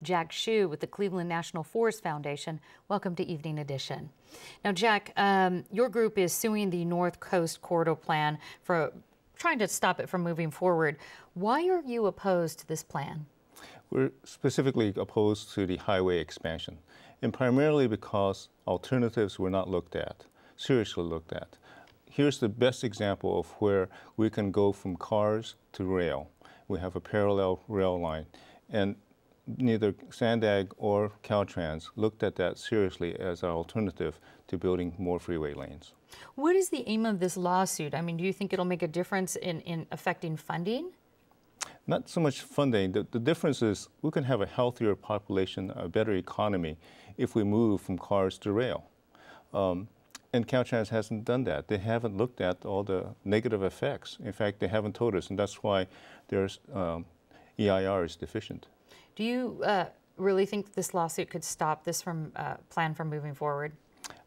Jack Hsu with the Cleveland National Forest Foundation. Welcome to Evening Edition. Now, Jack, your group is suing the North Coast Corridor Plan for trying to stop it from moving forward. Why are you opposed to this plan? We're specifically opposed to the highway expansion, and primarily because alternatives were not seriously looked at. Here's the best example of where we can go from cars to rail. We have a parallel rail line, and neither Sandag or Caltrans looked at that seriously as an alternative to building more freeway lanes. What is the aim of this lawsuit? I mean, do you think it'll make a difference in affecting funding? Not so much funding. The difference is we can have a healthier population, a better economy, if we move from cars to rail. And Caltrans hasn't done that. They haven't looked at all the negative effects. In fact, they haven't told us, and that's why their EIR is deficient. Do you really think this lawsuit could stop this plan from moving forward?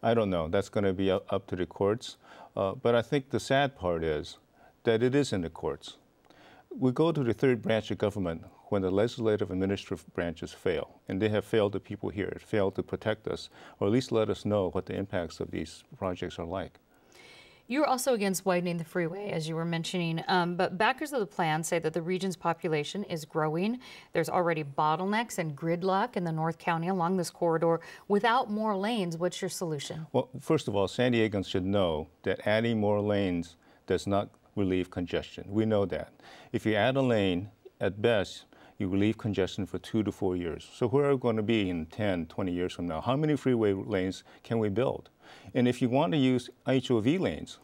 I don't know. That's going to be up to the courts. But I think the sad part is that it is in the courts. We go to the third branch of government when the legislative and administrative branches fail, and they have failed the people here, failed to protect us, or at least let us know what the impacts of these projects are like. You're also against widening the freeway, as you were mentioning, but backers of the plan say that the region's population is growing. There's already bottlenecks and gridlock in the North County along this corridor. Without more lanes, what's your solution? Well, first of all, San Diegans should know that adding more lanes does not relieve congestion. We know that. If you add a lane, at best, you relieve congestion for 2 to 4 years. So where are we going to be in 10, 20 years from now? How many freeway lanes can we build? And if you want to use HOV lanes,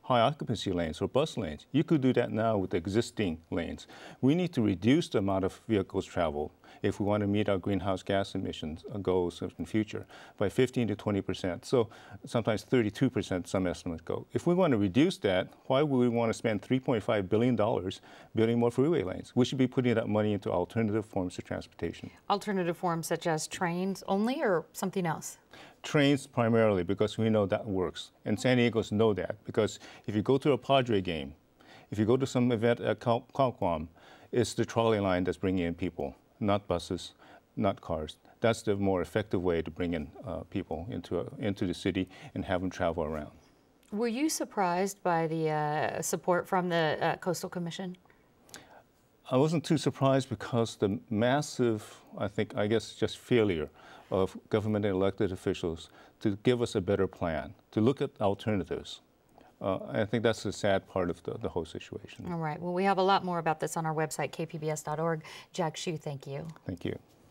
high occupancy lanes or bus lanes, you could do that now with existing lanes. We need to reduce the amount of vehicles traveled if we want to meet our greenhouse gas emissions goals in the future by 15 to 20%. So sometimes 32%, some estimates go. If we want to reduce that, why would we want to spend $3.5 billion building more freeway lanes? We should be putting that money into alternative forms of transportation. Alternative forms such as trains only or something else? Trains primarily, because we know that works. And San Diegans know that, because if you go to a Padre game, if you go to some event at Calquam, it's the trolley line that's bringing in people, not buses, not cars. That's the more effective way to bring in people into the city and have them travel around. Were you surprised by the support from the Coastal Commission? I wasn't too surprised because the massive, I guess, just failure of government and elected officials to give us a better plan, to look at alternatives. I think that's the sad part of the whole situation. All right. Well, we have a lot more about this on our website, kpbs.org. Jack Hsu, thank you. Thank you.